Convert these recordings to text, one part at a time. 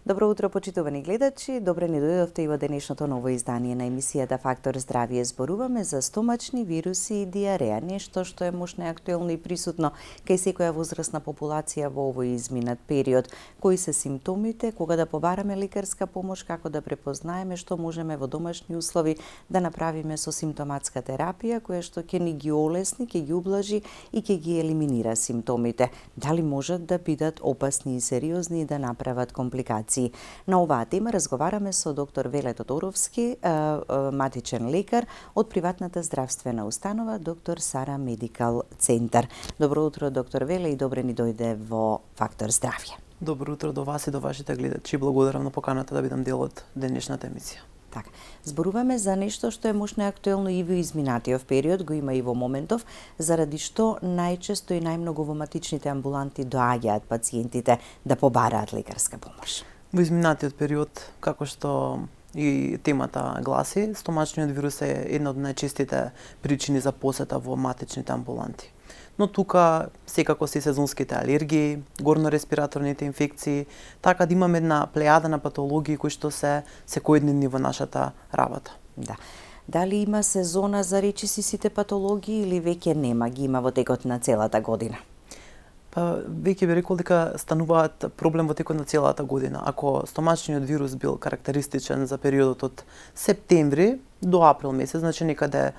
Добро утро, почитувани гледачи. Добре ни дојдовте и во денешното ново издание на емисијата Фактор здравје. Зборуваме за стомачни вируси и диареја, нешто што е мошно актуелно и присутно кај секоја возрастна популација во овој изминат период. Кои се симптомите, кога да побараме лекарска помош, како да препознаеме, што можеме во домашни услови да направиме со симптоматска терапија, која што ќе ни ги олесни, ќе ги ублажи и ќе ги елиминира симптомите. Дали можат да бидат опасни и сериозни и да направат компликации? На оваа тема разговараме со доктор Веле Тодоровски, матичен лекар од приватната здравствена установа доктор Сара Медикал Центар. Добро утро, доктор Веле, и добре ни дојде во Фактор здравје. Добро утро до вас и до вашите гледачи. Благодарам на поканата да бидам дел од денешната емисија. Така, зборуваме за нешто што е мошно актуелно и во изминатиот период, го има и во моментов, заради што најчесто и најмногу во матичните амбуланти доаѓаат пациентите да побараат лекарска помош. Во изминатиот период, како што и темата гласи, стомачниот вирус е една од најчестите причини за посета во матичните амбуланти. Но тука секако се сезонските алергии, горно-респираторните инфекции, така да имаме една плејада на патологии кои што се секојдневни во нашата работа. Да. Дали има сезона за речиси сите патологии или веќе нема, ги има во текот на целата година? Па, веќе би рекол дека стануваат проблем во текот на целата година. Ако стомачниот вирус бил карактеристичен за периодот од септември до април месец, значи некаде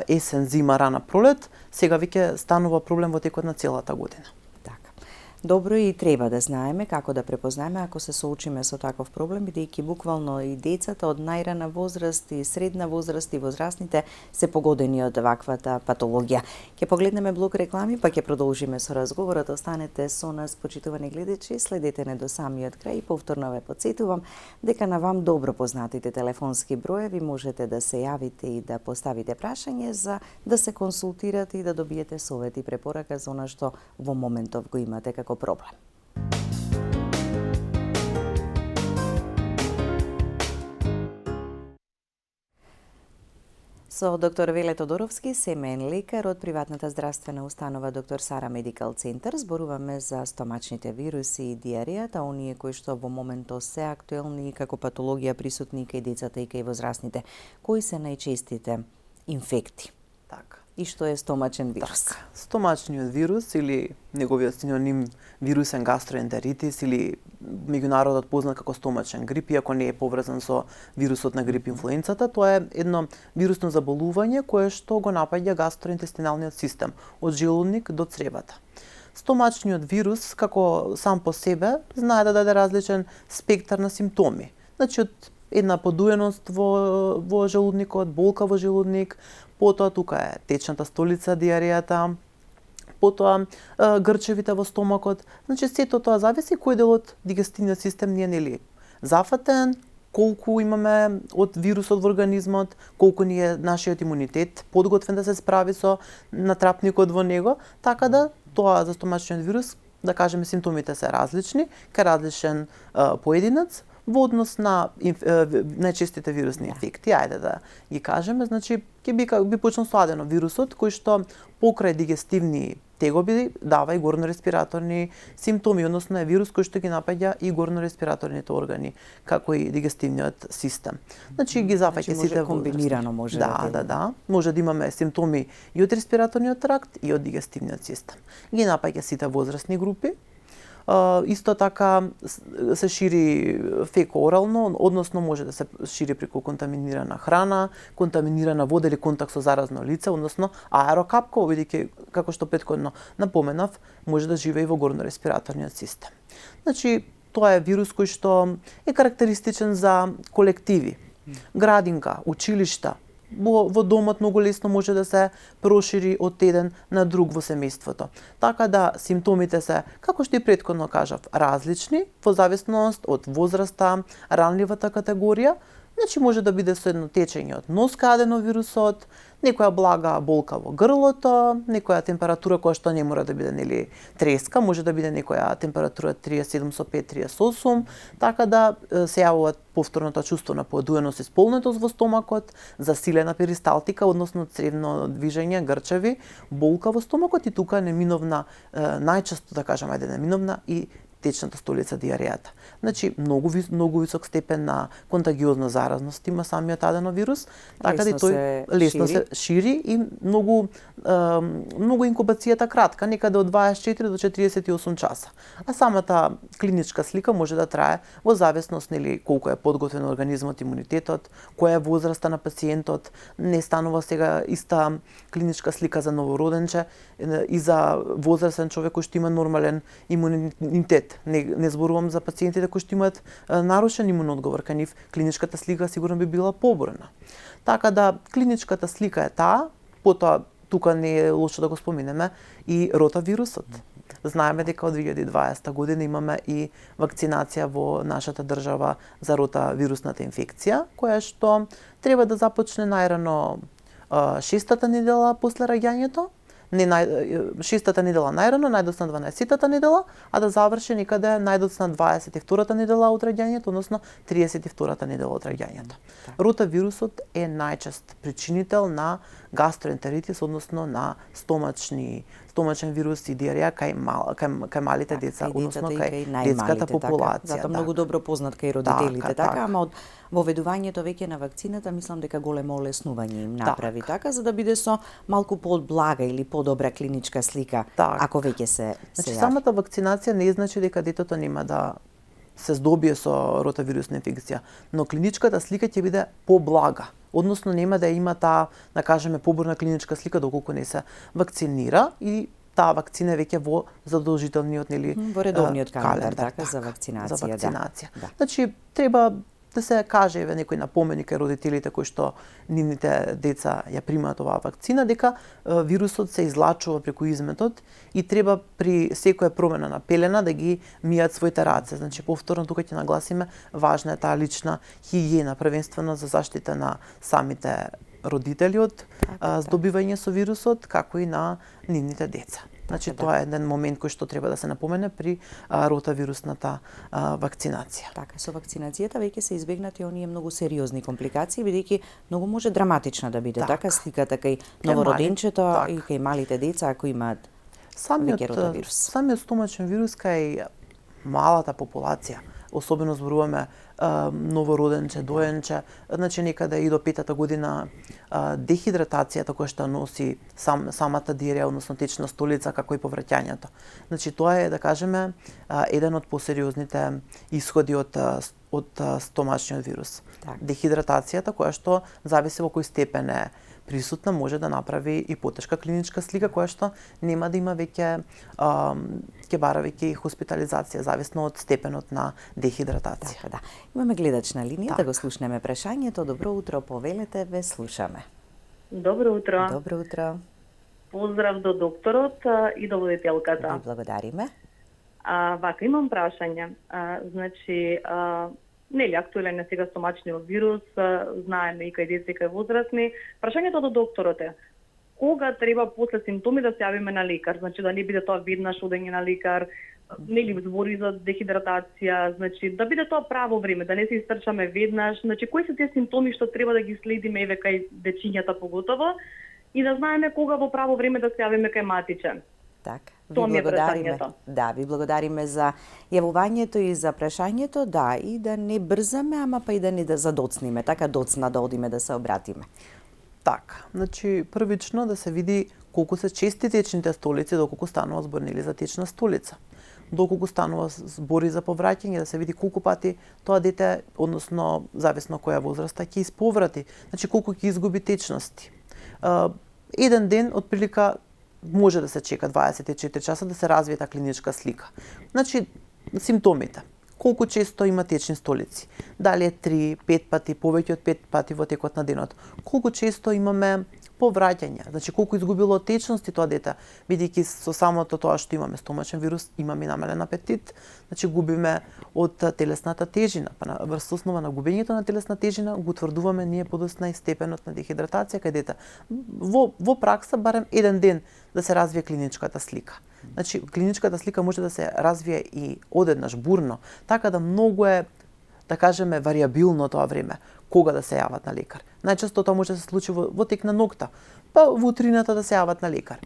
есен, зима, рана пролет, сега веќе станува проблем во текот на целата година. Добро и треба да знаеме како да препознаеме ако се соочиме со таков проблем, бидејќи буквално и децата од најрана возраст и средна возраст и возрастните се погодени од ваквата патологија. Ќе погледнеме блок реклами, па ќе продолжиме со разговорот. Останете со нас, почитувани гледачи, следете не до самиот крај и повторно ве потсетувам дека на вам добро познатите телефонски броеви можете да се јавите и да поставите прашање за да се консултирате и да добиете совет и препорака за она што во моментов го имате како проблем. Со доктор Веле Тодоровски, семеен лекар од приватната здравствена установа доктор Сара Медикал Центар, зборуваме за стомачните вируси и диарејата, оние кои што во моментот се актуелни како патологија присутни кај децата и кај возрастните. Кои се најчестите инфекти? Така. И што е стомачен вирус? Так, стомачниот вирус или неговиот синоним вирусен гастроентеритис или меѓународот познат како стомачен грип, иако не е поврзан со вирусот на грип инфлуенцата, тоа е едно вирусно заболување кое што го напаѓа гастроинтестиналниот систем од желудник до цревата. Стомачниот вирус, како сам по себе, знае да даде различен спектар на симптоми. Значи, од една подуеност во желудникот, болка во желудник, потоа тука е течната столица, диарејата, потоа грчевите во стомакот. Значи, сето тоа зависи кој дел од дигестивниот систем ни е нели зафатен, колку имаме од вирусот во организмот, колку ни е нашиот имунитет подготвен да се справи со натрапникот во него, така да тоа за стомачниот вирус, да кажеме, симптомите се различни, кај различен поединец, во однос на најчестите вирусни инфекти, ајде да ги кажеме, значи ќе би почнал со аденовирусот, кој што покрај дигестивни тегоби дава и горно-респираторни симптоми, односно е вирус кој што ги напаѓа и горно-респираторните органи, како и дигестивниот систем. Значи ги зафаќа сите комбинирано може да. Може да имаме симптоми и од респираторниот тракт и од дигестивниот систем. Ги напаѓа сите возрастни групи. Исто така се шири феко-орално, односно може да се шири преку контаминирана храна, контаминирана вода или контакт со заразно лице, односно аерокапка, бидејќи, како што претходно напоменав, може да живее и во горно-респираторниот систем. Значи, тоа е вирус кој што е карактеристичен за колективи, градинка, училишта. Во домот многу лесно може да се прошири од еден на друг во семејството. Така да симптомите се, како што и претходно кажав, различни во зависност од возраста, ранливата категорија. Значи може да биде со едно течење од нос кај аденовирусот, некоја блага болка во грлото, некоја температура која што не мора да биде нели треска, може да биде некоја температура 37,5-38, така да се јавуваат повторното чувство на подуеност и сполнетост во стомакот, засилена перисталтика, односно цревно движење, грчеви, болка во стомакот и тука неминовна, најчесто да кажам, неминовна и течната столица диарејата. Значи многу висок степен на контагиозна заразност има самиот аденовирус, така да тој лесно се шири и многу инкубацијата кратка, некаде од 24 до 48 часа. А самата клиничка слика може да трае во зависност колку е подготвен организмот, имунитетот, која е возраста на пациентот, не станува сега иста клиничка слика за новороденче и за возрастен човек кој што има нормален имунитет. Не зборувам за пациентите кои што имаат нарушен имун одговор кај нив, клиничката слика сигурно би била побурна. Така да клиничката слика е таа, потоа тука не е лошо да го споменеме и ротавирусот. Знаеме дека од 2020 година имаме и вакцинација во нашата држава за ротавирусната инфекција, која што треба да започне најрано 6-та недела после раѓањето, шестата недела најрано, најдоцна 12-та недела, а да заврши некаде најдоцна 22-та недела од раѓањето, односно 32-та недела од раѓањето. Ротавирусот е најчест причинител на гастроентеритис, односно на стомачен вирус и диареја кај малите деца, односно кај детската популација. Затоа многу добро познат кај родителите, така, ама од воведувањето веќе на вакцината, мислам дека големо олеснување им направи, така, за да биде со малку поблага или подобра клиничка слика, ако веќе се Значи, самата вакцинација не значи дека детето нема да се здобие со ротавирусна инфекција, но клиничката слика ќе биде поблага. Односно нема да има таа, да кажеме, побурна клиничка слика доколку не се вакцинира и таа вакцина веќе во задолжителниот во редовниот календар, така, за вакцинација. За вакцинација. Значи треба да се каже некој напомени кај родителите кои што нивните деца ја примаат оваа вакцина дека вирусот се излачува преку изметот и треба при секоја промена на пелена да ги мијат своите раце. Значи повторно тука ќе нагласиме важна е таа лична хигиена, првенствено за заштита на самите родители од здобивање со вирусот, како и на нивните деца. Значи тоа е еден момент кој што треба да се напомене при ротавирусната вакцинација. Така, со вакцинацијата веќе се избегнати оние многу сериозни компликации, бидејќи многу може драматична да биде така сликата кај новороденчето и кај малите деца ако имаат веќе ротавирус. Самиот стомачен вирус кај малата популација, особено зборуваме новороденче, доенче, значи некаде и до 5-та година дехидратацијата која што носи самата диареја, односно течна столица, како и повраќањето. Значи тоа е, да кажеме, еден од посериозните исходи од стомачниот вирус. Дехидратацијата која што зависи во кој степен е присутна, може да направи и потешка клиничка слика која што нема да има веќе ќе бара веќе хоспитализација зависно од степенот на дехидратација. Така, да. Имаме гледач на линија, да го слушнеме прашањето. Добро утро, повелете, ве слушаме. Добро утро. Добро утро. Поздрав до докторот и до водителката. Ви благодариме. Вака имам прашање. Значи, нели актуелен е сега стомачниот вирус, знаеме и кај деца и кај возрастни. Прашањето до докторот е: кога треба после симптоми да се јавиме на лекар? Значи да не биде тоа веднаш одење на лекар, нели збори за дехидратација, значи да биде тоа право време, да не се истрчаме веднаш. Значи кои се тие симптоми што треба да ги следиме еве кај дечињата поготово и да знаеме кога во право време да се јавиме кај матичен. Така, ви благодариме. Да, ви благодариме за јавувањето и за прашањето, да, и да не брзаме, ама па и да не да задоцниме, така доцна да одиме да се обратиме. Така, значи првично да се види колку се чести течните столици, доколку станува збор нели за течна столица. Доколку станува збори за повраќање, да се види колку пати тоа дете, односно зависно која возраста, ќе исповрати, значи колку ќе изгуби течности. Еден ден отприлика може да се чека 24 часа да се развие таа клиничка слика. Значи симптомите. Колку често има течни столици? Дали е 3-5 пати, повеќе од 5 пати во текот на денот? Колку често имаме повраќања? Значи колку изгубило течности тоа дете, бидејќи со самото тоа што имаме стомачен вирус, имаме намален апетит, значи губиме од телесната тежина, па врз основа на губењето на телесна тежина го утврдуваме ние подоцна и степенот на дехидратација кај дете. Во пракса барем еден ден да се развие клиничката слика. Значи клиничката слика може да се развие и одеднаш бурно, така да многу е, да кажеме, варијабилно тоа време кога да се јават на лекар. Најчесто тоа може да се случи во тек на ноќта, па во утрината да се јават на лекар.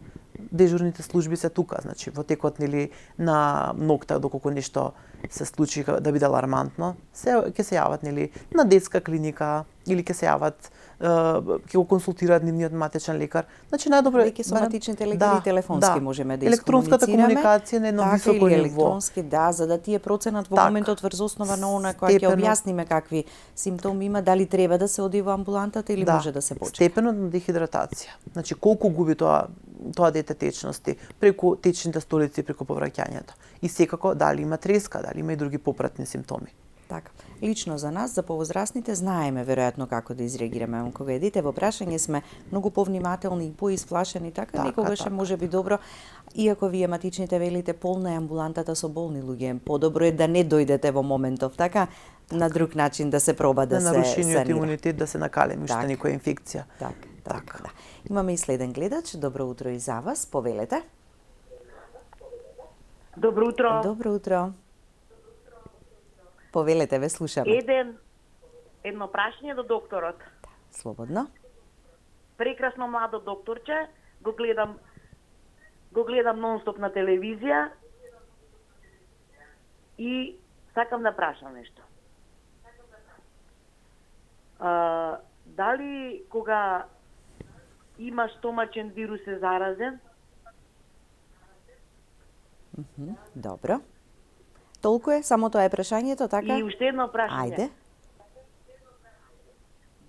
дежурните служби се тука, значи во текот нели на ноќта доколку нешто се случи да биде алармантно, ќе се јават нели на детска клиника или ќе се јават ќе го консултираат нивниот матичен лекар. Значи најдобро веќе соматичните лекари телефонски можеме да електронската искомуницираме. комуникација на едно високо или ниво. електронски, да, за да тие проценат во моментот врз основа на она која ќе објасниме какви симптоми има, дали треба да се оди во амбулантата или може да се почека. Степенот на дехидратација. Значи колку губи тоа дете течности преку течните столици, преку повраќањето. И секако дали има треска, дали има и други попратни симптоми. Така. Лично за нас, за повозрастните, знаеме веројатно како да изреагираме. Кога е дете во прашање сме многу повнимателни и поисплашени, така некогаш е можеби добро, иако вие матичните велите полна е амбулантата со болни луѓе, подобро е да не дојдете во моментов, така на друг начин да се проба да се санира. Нарушениот имунитет да се накалеми уште некоја инфекција. Така. Да. Имаме и следен гледач. Добро утро и за вас. Повелете. Добро утро. Добро утро. Повелете, ве слушаме. Едно прашање до докторот. Слободно. Прекрасно младо докторче, го гледам нонстоп на телевизија и сакам да прашам нешто. Дали кога има стомачен вирус е заразен? Добро. Толку е, само тоа е прашањето, така? И уште едно прашање. Ајде.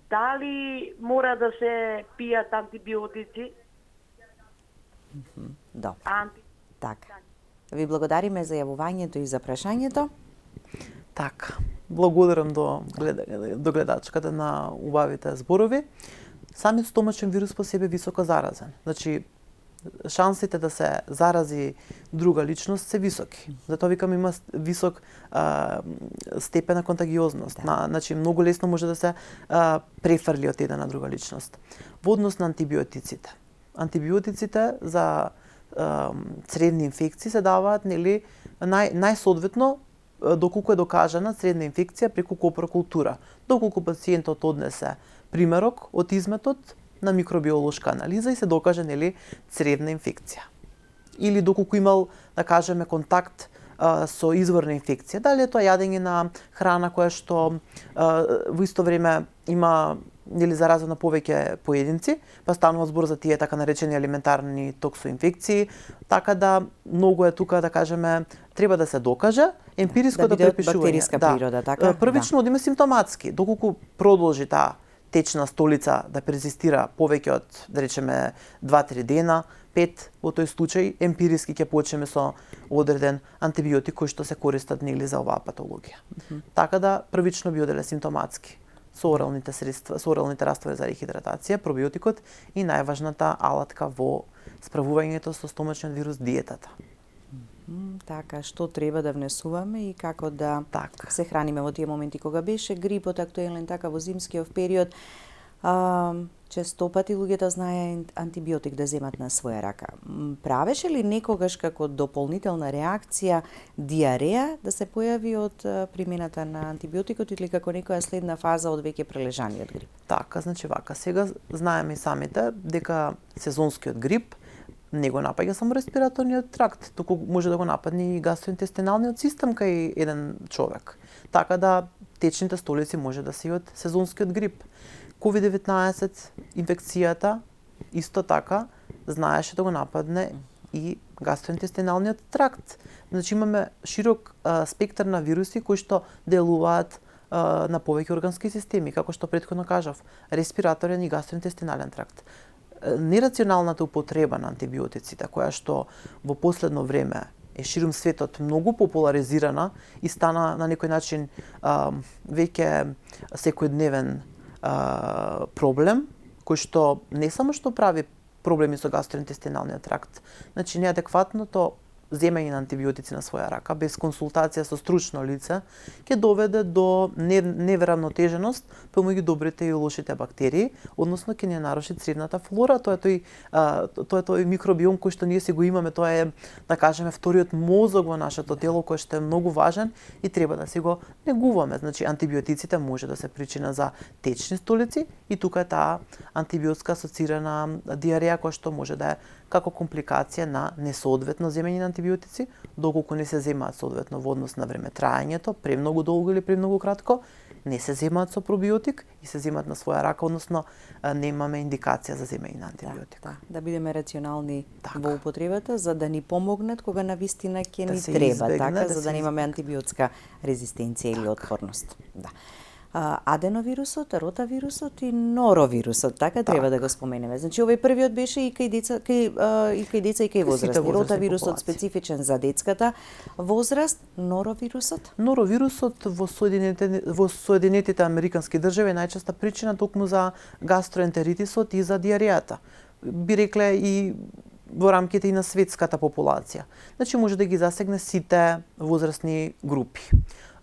Дали мора да се пијат антибиотици? Добро. Така. Ви благодариме за јавувањето и за прашањето. Така. Благодарам до гледачката на убавите зборови. Самиот стомачен вирус по себе високо заразен. Значи, шансите да се зарази друга личност се високи. Затоа викам има висок степен на контагиозност. Значи многу лесно може да се префрли од една на друга личност. Во однос на антибиотиците. Антибиотиците за цревни инфекции се даваат нели најсоодветно доколку е докажана цревна инфекција преку копрокултура. Доколку пациентот однесе примерок од изметот на микробиолошка анализа и се докаже нели цревна инфекција. Или доколку имал, да кажеме, контакт со изворна инфекција, дали е тоа јадење на храна која што во исто време има нели заразена повеќе поединци, па станува збор за тие така наречени алиментарни токсоинфекции, така да многу е тука да кажеме треба да се докаже емпириско да препишување. Бактериска природа, така? Првично да има симптоматски, доколку продолжи таа течна столица да перзистира повеќе од, да речеме, 2-3 дена, 5 во тој случај, емпириски ќе почнеме со одреден антибиотик кој што се користат нели за оваа патологија. Така да првично би оделе симптоматски со оралните средства, со оралните раствори за рехидратација, пробиотикот и најважната алатка во справувањето со стомачен вирус диетата. Така, што треба да внесуваме и како да се храниме во тие моменти кога беше грипот актуелен, така во зимскиот период. Честопати луѓето знае антибиотик да земат на своја рака. Правеше ли некогаш како дополнителна реакција диареја да се појави од примената на антибиотикот или како некоја следна фаза од веќе прележаниот грип? Така, значи вака, сега знаеме и самите дека сезонскиот грип не го напаѓа само респираторниот тракт, туку може да го нападне и гастроинтестиналниот систем кај еден човек. Така да течните столици може да се и од сезонскиот грип. COVID-19 инфекцијата исто така знаеше да го нападне и гастроинтестиналниот тракт. Значи имаме широк спектар на вируси кои што делуваат на повеќе органски системи, како што претходно кажав, респираторен и гастроинтестинален тракт. Нерационалната употреба на антибиотиците, која што во последно време е ширум светот многу популаризирана и стана на некој начин веќе секојдневен проблем, кој што не само што прави проблеми со гастроинтестиналниот тракт, значи неадекватното земење на антибиотици на своја рака без консултација со стручно лице ќе доведе до неравнотеженост помеѓу добрите и лошите бактерии, односно ќе ни наруши цревната флора. Тоа е тој микробиом кој што ние си го имаме, тоа е, да кажеме, вториот мозок во нашето тело кој што е многу важен и треба да си го негуваме. Значи антибиотиците може да се причина за течни столици и тука е таа антибиотска асоцирана диареја која што може да е како компликација на несоодветно земење на антибиотици, доколку не се земаат соодветно во однос на време траењето, премногу долго или премногу кратко, не се земаат со пробиотик и се земаат на своја рака, односно немаме индикација за земење на антибиотик. Да бидеме рационални Така. во употребата за да ни помогнат кога навистина ќе Да ни се треба, избегне, така, да за се да немаме избегне. антибиотска резистенција или отпорност. Да. Аденовирусот, ротавирусот и норовирусот, така треба да го споменеме. Значи овој првиот беше и кај деца, и кај возрастни. возрастни Ротавирусот популации. специфичен за детската возраст, норовирусот Норовирусот во Соединетите Американски држави е најчеста причина токму за гастроентеритисот и за диарејата. Би рекле и во рамките и на светската популација. Значи може да ги засегне сите возрастни групи.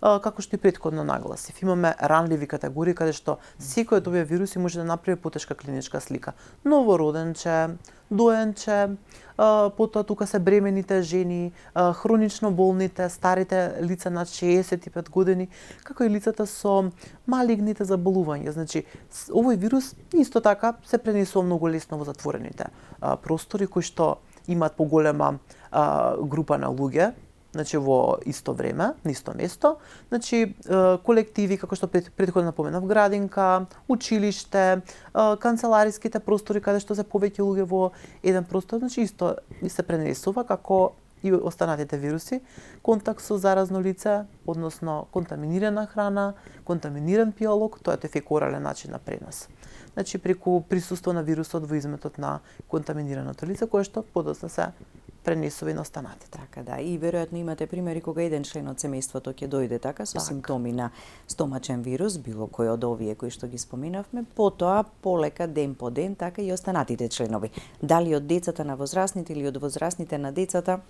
Како што и претходно нагласив, имаме ранливи категории каде што секој од овие вируси може да направи потешка клиничка слика. Новороденче, доенче, потоа тука се бремените жени, хронично болните, старите лица над 65 години, како и лицата со малигните заболувања. Значи, овој вирус исто така се пренесува многу лесно во затворените простори кои што имаат поголема група на луѓе, значи во исто време, на исто место, значи колективи како што претходно напоменав, градинка, училиште, канцелариските простори каде што се повеќе луѓе во еден простор, значи исто и се пренесува како и останатите вируси, контакт со заразно лице, односно контаминирана храна, контаминиран пијалок, тоа е фекорален начин на пренос. Значи преку присуство на вирусот во изметот на контаминираното лице, кое што подоцна се пренесува и на останатите. Така да, и веројатно имате примери кога еден член од семејството ќе дојде така со симптоми на стомачен вирус, било кој од овие кои што ги споминавме, потоа полека ден по ден така и останатите членови. Дали од децата на возрастните или од возрастните на децата,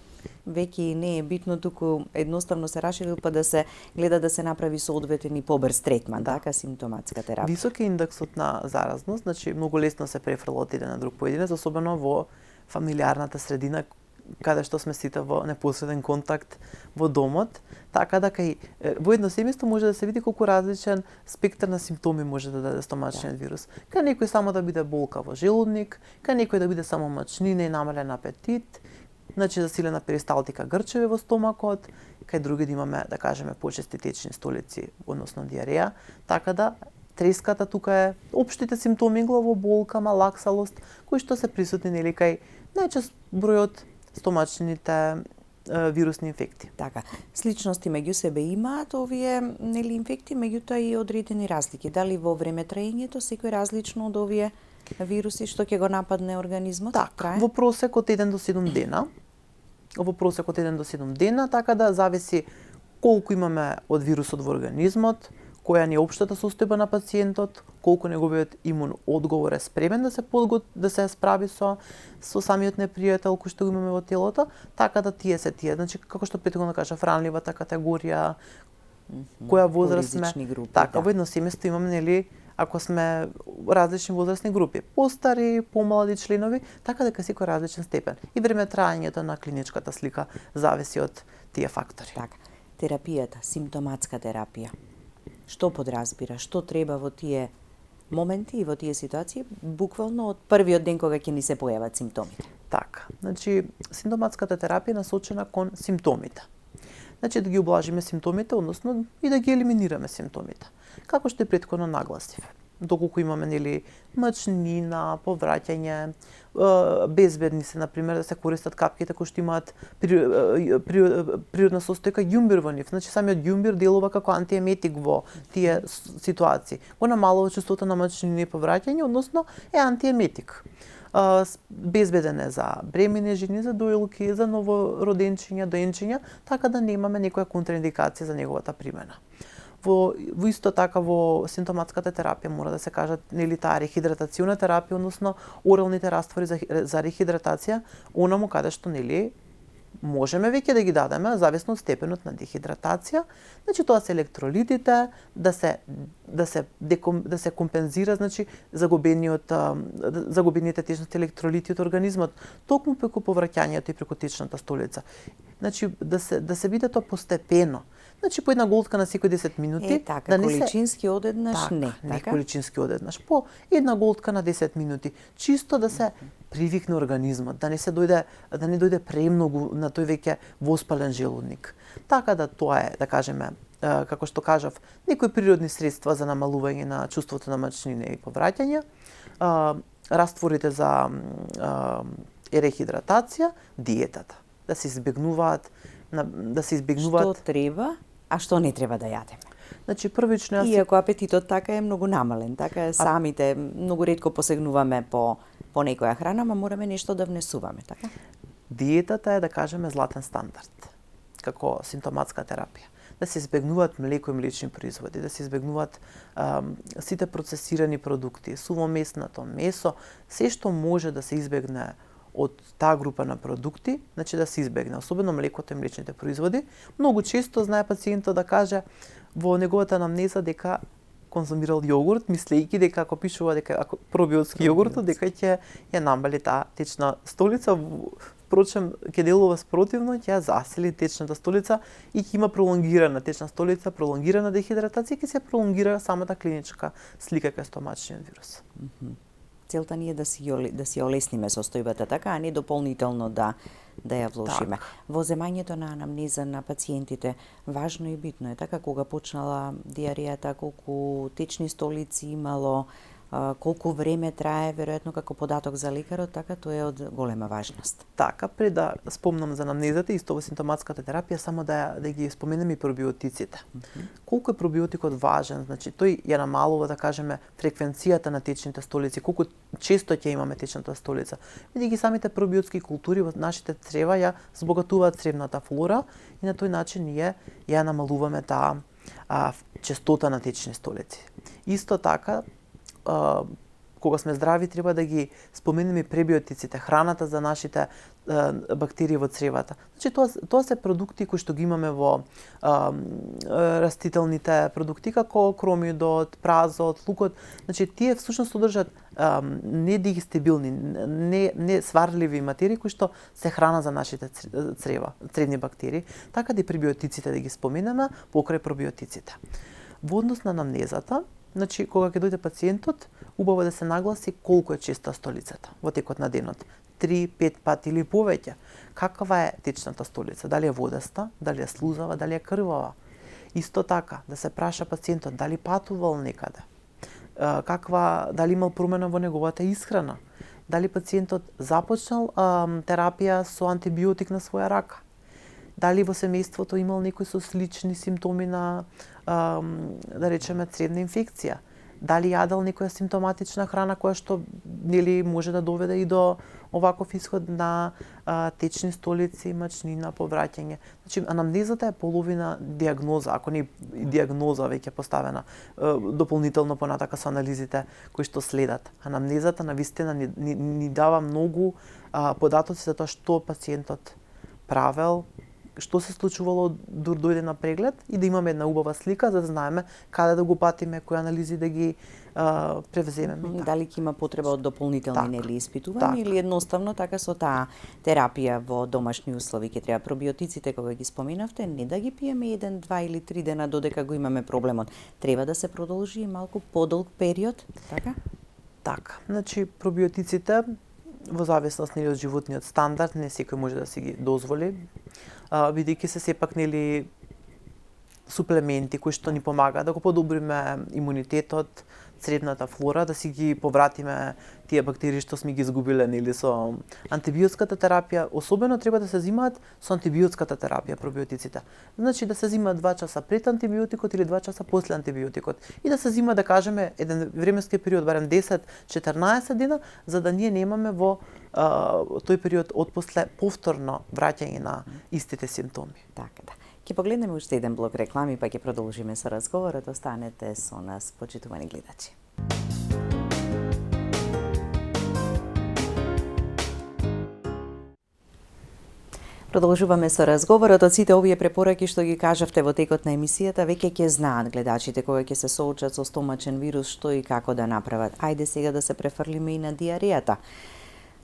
веќе не е битно, туку едноставно се расширил па да се гледа да се направи соодветен и побрз третман, така симптоматска терапија. Висок е индексот на заразност, значи многу лесно се префрла од еден на друг поединец, особено во фамилиарната средина каде што сме сите во непосреден контакт во домот, така да кај во едно семејство може да се види колку различен спектар на симптоми може да даде стомачниот вирус. Кај некој само да биде болка во желудник, кај некој да биде само мачнина и намален апетит, значи засилена перисталтика, грчеви во стомакот, кај други да имаме, да кажеме, почести течни столици, односно диареја, така да треската тука е општите симптоми, главоболка, лаксалост, кои што се присутни нели кај најчест бројот стомачните вирусни инфекти. Така, сличности меѓу себе имаат овие нели инфекти, меѓутоа и одредени разлики. Дали во време траењето секој различно од овие вируси што ќе го нападне организмот? Така, во просек од 1 до 7 дена. Во просек од 1 до 7 дена, така да зависи колку имаме од вирусот во организмот, која ни е општата состојба на пациентот, колку неговиот имун одговор е спремен да се справи со самиот непријател кој што го имаме во телото, така да тие, значи како што претходно кажав, ранливата категорија, која возраст сме, групи, така, во едно семејство имаме нели ако сме различни возрастни групи, постари, помлади членови, така дека секој различен степен. И време траењето на клиничката слика зависи од тие фактори. Така, терапијата, симптоматска терапија. Што подразбира, што треба во тие моменти и во тие ситуации, буквално од првиот ден кога ќе ни се појават симптомите? Така, значи симптоматската терапија е насочена кон симптомите. Значи да ги облажиме симптомите, односно и да ги елиминираме симптомите. Како што и претходно нагласив. Доколку имаме нели мачнина, повраќање, безбедни се, например, да се користат капките кои што имаат природна состојка ѓумбир во нив. Значи самиот ѓумбир делува како антиеметик во тие ситуации. Го намалува чувството на мачнина и повраќање, односно е антиеметик. Безбеден е за бремени жени, за доилки, за новороденчиња, доенчиња, така да немаме некоја контраиндикација за неговата примена. Во исто така во симптоматската терапија мора да се кажат нели таа рехидратациона терапија, односно оралните раствори за рехидратација, онаму каде што нели можеме веќе да ги дадеме зависно од степенот на дехидратација. Значи тоа се електролитите, да се компензира, значи загубените течности електролити од организмот токму преку повраќањето и преку течната столица. Значи да се биде тоа постепено. Значи по една голтка на секој 10 минути, така, да количински одеднаш така, не, не така? количински одеднаш, по една голтка на 10 минути, чисто да се привикне организмот, да не дојде премногу на тој веќе воспален желудник. Така да тоа е, да кажеме, како што кажав, некои природни средства за намалување на чувството на мачнина и повраќање, растворите за рехидратација, диетата, да се избегнуваат. Што треба, а што не треба да јадеме? Значи првично Иако апетитот така е многу намален, така е самите многу ретко посегнуваме по некоја храна, ама мораме нешто да внесуваме, така? Диетата е, да кажеме, златен стандард како симптоматска терапија. Да се избегнуваат млеко и млечни производи, да се избегнуваат сите процесирани продукти, сувомесното месо, се што може да се избегне од таа група на продукти, значи да се избегне, особено млекото и млечните производи. Многу често знае пациентот да каже во неговата анамнеза дека конзумирал јогурт, мислејќи дека ако пишува дека ако пробиотски јогурт, дека ќе ја намали таа течна столица. Впрочем, ќе делува спротивно, ќе ја засили течната столица и ќе има пролонгирана течна столица, пролонгирана дехидратација и ќе се пролонгира самата клиничка слика кај стомачниот вирус. Целта ни е да си олесниме состојбата, така, а не дополнително да ја влошиме. Так. Во земањето на анамнеза на пациентите, важно и битно е, така, кога почнала диарејата, колку течни столици имало, колку време трае, веројатно како податок за лекарот, така тоа е од голема важност. Така, пред да спомнам за анамнезата, исто во симптоматската терапија, само да ги споменем и пробиотиците. Колку е пробиотикот важен, значи тој ја намалува, да кажеме, фреквенцијата на течните столици, колку често ќе имаме течната столица. Бидејќи самите пробиотски култури во нашите црева ја збогатуваат цревната флора и на тој начин ние ја намалуваме таа честота на течни столици. Исто така, кога сме здрави, треба да ги споменеме пребиотиците, храната за нашите бактерии во цревата. Значи тоа се продукти кои што ги имаме во растителните продукти, како кромидот, празот, лукот. Значи тие всушност содржат недигестибилни, не сварливи материи кои што се храна за нашите цревни бактерии. Така да и пребиотиците да ги споменеме покрај пробиотиците. Во однос на анамнезата, значи, кога ќе дојде пациентот, убаво да се нагласи колку е честа столицата во текот на денот. 3-5 пати или повеќе. Каква е течната столица? Дали е водеста, дали е слузава, дали е крвава? Исто така, да се праша пациентот дали патувал некаде. Дали имал промена во неговата исхрана? Дали пациентот започнал терапија со антибиотик на своја рака? Дали во семејството имал некој со слични симптоми на, да речеме, цревна инфекција? Дали јадел некоја симптоматична храна која што нели може да доведе и до оваков исход на течни столици, мачнина, повраќање. Значи, анамнезата е половина диагноза, ако не диагноза веќе поставена дополнително понатака со анализите кои што следат. Анамнезата навистина ни дава многу податоци за тоа што пациентот правел, што се случувало дур дојде на преглед и да имаме една убава слика за да знаеме каде да го патиме, кои анализи да ги превземеме. Дали ќе има потреба од дополнителни нели испитувања или едноставно така со таа терапија во домашни услови ќе треба пробиотиците кога ги споменавте не да ги пиеме 1, 2 или 3 дена додека го имаме проблемот. Треба да се продолжи малку подолг период, така? Така. Значи пробиотиците во зависност нели од животниот стандард не секој може да си ги дозволи. Бидејќи се сепак нели суплементи кои што ни помагаат да го подобриме имунитетот, цревната флора, да си ги повратиме тие бактерии што сме ги изгубиле нели со антибиотската терапија, особено треба да се взимаат со антибиотската терапија пробиотиците. Значи да се взимаат 2 часа пред антибиотикот или 2 часа после антибиотикот и да се взима да кажеме еден временски период барем 10-14 дена за да ние немаме во тој период од после повторно враќање на истите симптоми. Така да. Ќе погледнеме уште еден блок реклами, па ќе продолжиме со разговорот. Останете со нас, почитувани гледачи. Продолжуваме со разговорот. Од сите овие препораки што ги кажавте во текот на емисијата, веќе ќе знаат гледачите кога ќе се соочат со стомачен вирус што и како да направат. Ајде сега да се префрлиме и на диарејата.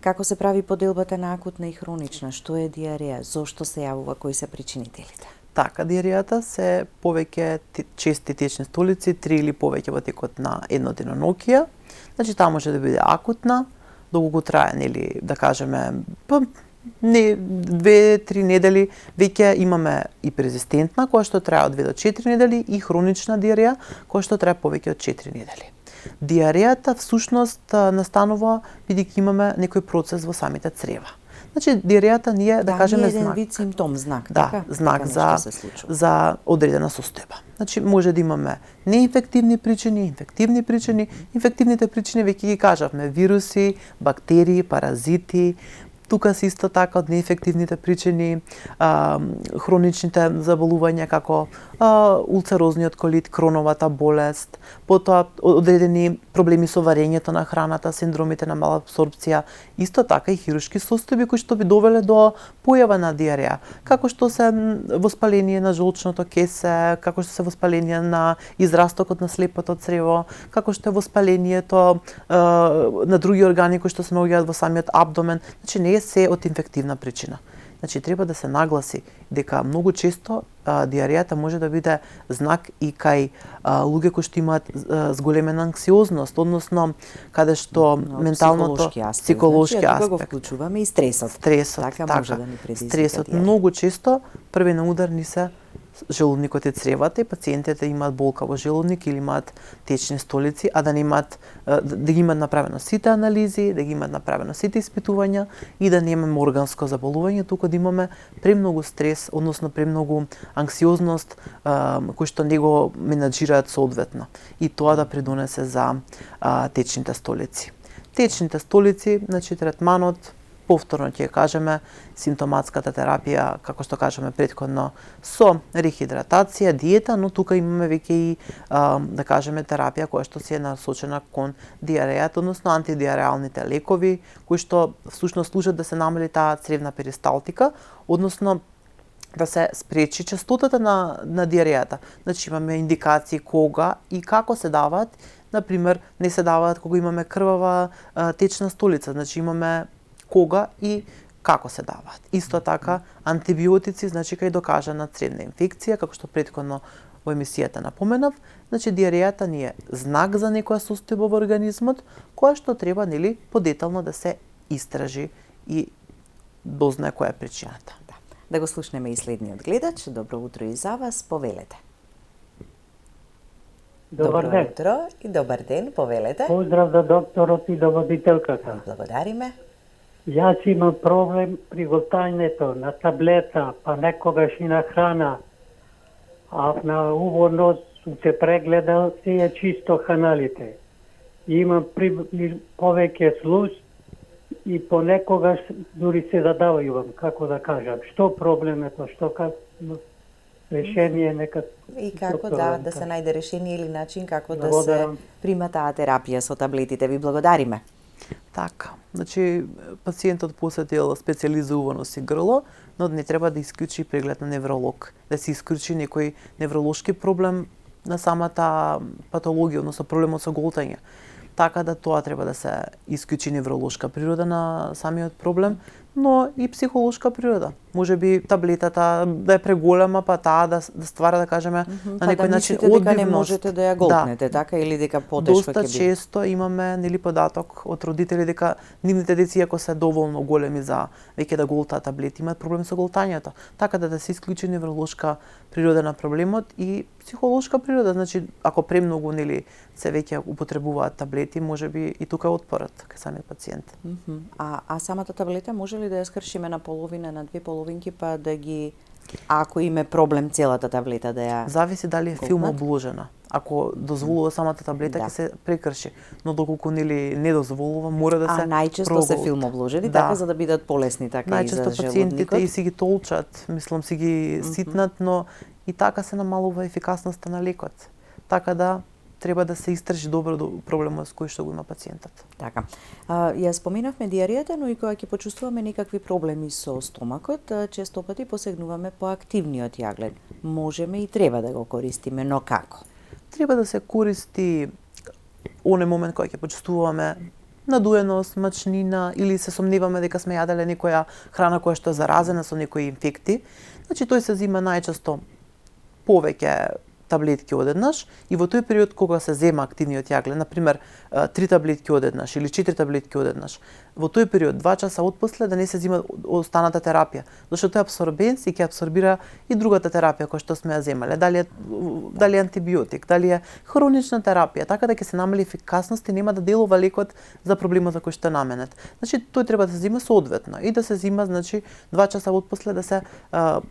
Како се прави поделбата на акутна и хронична? Што е диареја? Зошто се јавува? Кои се причинителите? Така, диарејата се повеќе чести течни столици, 3 или повеќе во текот на едно деноноќие. Значи, таа може да биде акутна, долго трае, нели, да кажеме, не 2-3 недели, веќе имаме и перзистентна, која што трае од 2 до 4 недели, и хронична диареја, која што трае повеќе од 4 недели. Диарејата всушност настанува бидејќи имаме некој процес во самите црева. Значи, диарејата не е, да кажеме, еден знак. вид симптом, знак, Да, така? знак Така за одредена состојба. Значи, може да имаме неинфективни причини, инфективни причини. Инфективните причини веќе ги кажавме: вируси, бактерии, паразити. Тука се исто така од неинфективните причини, хроничните заболувања како улцерозниот колит, кроновата болест, потоа одредени проблеми со варењето на храната, синдромите на малапсорбција, исто така и хируршки состојби кои што би довеле до појава на диареја, како што се воспаление на жолчното кесе, како што се воспаление на израстокот на слепото црево, како што е воспалението на други органи кои што се наоѓаат во самиот абдомен. Значи, не е се од инфективна причина. Значи, треба да се нагласи дека многу често диарејата може да биде знак и кај луѓе кои што имаат зголемена анксиозност, односно каде што менталното, психолошки аспект. Значи, аспект. го вклучуваме и стресот. Така, може да ни предизвика стресот диареја. многу често први на удар ни се желудникот и цревата, и пациентите имаат болка во желудник или имаат течни столици, а да не имаат да ги имаат направено сите анализи, да ги имаат направено сите испитувања и да немаме органско заболување, туку да имаме премногу стрес, односно премногу анксиозност кој што не го менаџираат соодветно, и тоа да придонесе за течните столици. Течните столици, значи третманот, повторно ќе кажеме, симптоматската терапија, како што кажеме претходно, со рехидратација, диета, но тука имаме веќе и, да кажеме, терапија која што се е насочена кон диарејата, односно антидиареалните лекови, кои што всушност служат да се намали таа цревна перисталтика, односно да се спречи честотата на диарејата. Значи, имаме индикации кога и како се даваат. Например, не се даваат кога имаме крвава течна столица, значи имаме кога и како се даваат. Исто така, антибиотици, значи кај докажана цревна инфекција, како што претходно во емисијата напоменав, значи диарејата ни е знак за некоја состојба во организмот, која што треба, нели, подетално да се истражи и дознае која е причината. Да го слушнеме и следниот гледач. Добро утро и за вас, повелете. Добар ден. Утро и добар ден, повелете. Поздрав за докторот и до водителката. Благодариме. Јас имам проблем при голтањето на таблета, па некогаш и на храна. А на уводно се прегледал, се е чисто ханалите. Имам повеќе слуз и понекогаш дури се задавајувам, како да кажам. Што проблемето, што решение нека... И како да се најде решение или начин како да се Благодарам. прима таа терапија со таблетите. Ви благодариме. Така, значи пациентот посетил специјализувано си грло, но не треба да исклучи преглед на невролог, да се исклучи некој невролошки проблем на самата патологија, односно проблемот со голтање. Така да тоа треба да се исклучи невролошка природа на самиот проблем, но и психолошка природа. Може би таблетата да е преголема, па таа да ствара, да кажеме, на некој начин одбивност. Дека не одбивност. можете да ја голтнете, така, или дека потешко ќе Доста биде. често имаме, нели, податок од родители дека нивните деца, ако се доволно големи за веќе да голтаат таблети, имаат проблем со голтањето. Така да се исклучи невролошка природа на проблемот и психолошка природа. Значи, ако премногу, нели, се веќе употребуваат таблети, можеби и тука е отпорот кај самиот пациент. А самата таблета може ли да ја скршиме на половина, на две половинки, па да ги, ако име проблем целата таблета да ја... Зависи дали е голтнат? филм обложена. Ако дозволува самата таблета, ќе се прекрши. Но доколку нели не дозволува, мора да се најчесто се филм обложени, така, за да бидат полесни, така, и за најчесто пациентите желудникот. и си ги толчат, мислам си ги ситнат, но и така се намалува ефикасноста на лекот. Така да треба да се истражи добро проблемот кој што го има пациентот. Така. Ја споменавме диарејата, но и кога ќе почувствуваме некакви проблеми со стомакот, често пати посегнуваме по активниот јаглен. Можеме и треба да го користиме, но како? Треба да се користи оној момент кога ќе почувствуваме надуеност, мачнина или се сомневаме дека сме јаделе некоја храна која што е заразена со некои инфекти. Значи тој се зема најчесто повеќе таблетки одеднаш и во тој период кога се зема активниот јаглен, например 3 таблетки одеднаш или 4 таблетки одеднаш, во тој период 2 часа отпосле да не се зема останата терапија, зашто тој абсорбенс и ќе абсорбира и другата терапија која што сме ја земале, дали е антибиотик, дали е хронична терапија, така да ќе се намали ефикасност и нема да делува лекот за проблемот за кој што е наменет. Значи тој треба да се зема соодветно и да се зема, значи 2 часа отпосле да се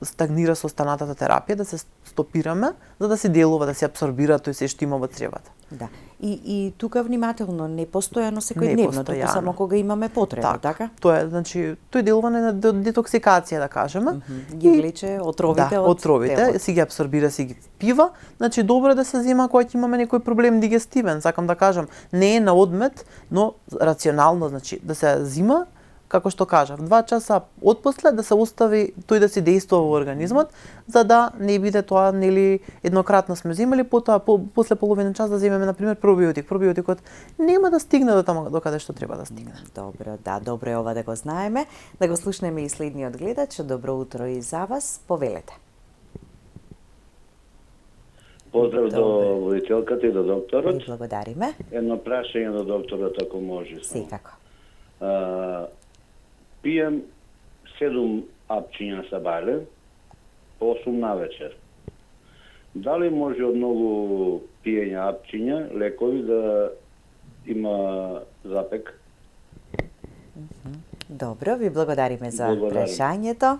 стагнира со останатата терапија, да се стопираме за да се делува, да се абсорбира тој се што има во цревата. Да. И тука внимателно, не постојано секојдневно, туку само кога имаме потреба, така? Тоа е, значи, тој делува на детоксикација, да кажеме. Ги влече отровите од отровите, телот. си ги абсорбира, си ги пива. Значи, добро е да се зема кога ќе имаме некој проблем дигестивен, сакам да кажам. Не е на одмет, но рационално, значи, да се зема, како што кажав, 2 часа отпосле да се остави тој да си дејствува во организмот, за да не биде тоа, нели, еднократно сме земали, потоа после половина час да земеме, например, пробиотик. Пробиотикот нема да стигне до таму до каде што треба да стигне. Добро, да, добро е ова да го знаеме. Да го слушнеме и следниот гледач. Добро утро и за вас. Повелете. Поздрав до водителката и до докторот. Ви благодариме. Едно прашање до докторот, ако може. Секако. Пием 7 апчиња сабале по 8 на вечер. Дали може од многу пиење апчиња, лекови да има запек? Добро, ви благодариме за Благодарим. прашањето.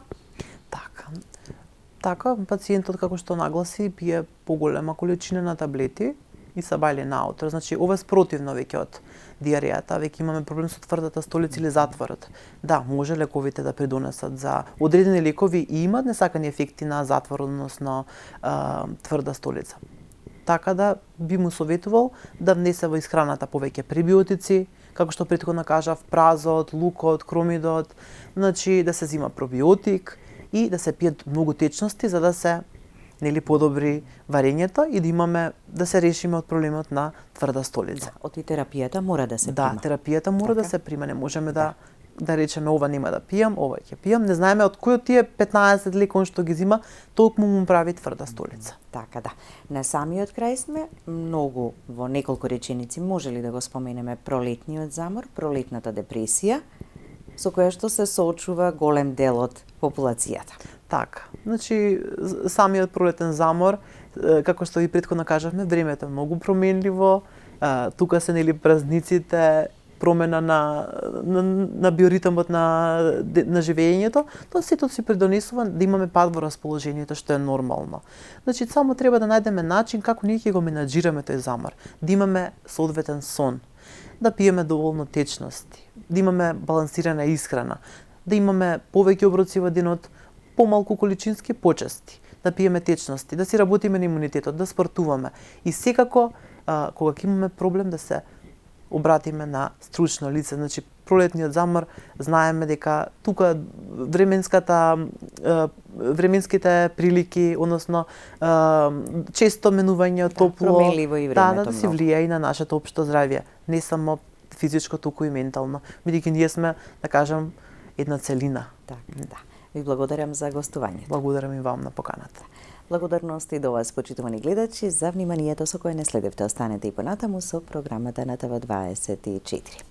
Така, пациентот како што нагласи пие поголема количина на таблети и сабајле наутро. Значи, ова е спротивно веќе од диарејата, веќе имаме проблем со тврдата столица или затворот. Да, може лековите да придонесат за одредени лекови и имат несакани ефекти на затвор, односно тврда столица. Така да би му советувал да внесе во исхраната повеќе пребиотици, како што претходно кажав, празот, лукот, кромидот, значи да се зема пробиотик и да се пијат многу течности за да се подобри варењето и да се решиме од проблемот на тврда столица. Од и терапијата мора да се прима. Да, терапијата мора да се прима, не можеме да речеме ова нема да пијам, ова ќе пијам, не знаеме од кој од тие 15 лекови што ги зема, толку му прави тврда столица. Така да. На самиот крај сме многу во неколку реченици може ли да го споменеме пролетниот замор, пролетната депресија, со која што се соочува голем дел од популацијата. Така, значи самиот пролетен замор, како што и претходно кажавме, времето е многу променливо, тука се празниците, промена на биоритмот на живењето, тоа сето си придонесува да имаме пад во расположението, што е нормално. Значи, само треба да најдеме начин како ние ќе го менаџираме тој замор, да имаме соодветен сон, да пиеме доволно течности, да имаме балансирана исхрана, да имаме повеќе оброци во денот, помалку количински почести, да пиеме течности, да си работиме на имунитетот, да спортуваме и секако кога ќе имаме проблем да се обратиме на стручно лице. Значи, пролетниот замор, знаеме дека тука временските прилики, односно често менување од топло, променливо и времето да се влијае и на нашето општо здравје, не само физичко, туку и ментално, бидејќи ние сме, да кажам, една целина. Така, да. Ви благодарам за гостувањето. Благодарам и вам на поканата. Благодарност и до вас, почитувани гледачи, за вниманието со кое не следевте. Останете и понатаму со програмата на ТВ24.